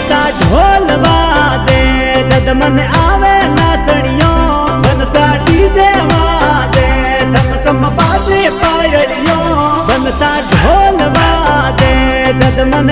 बनता ढोल वादे जद मन आवे नाचणियों बनता डीजे वादे सम सम बाजे पायलियों बनता ढोल वादे जद मन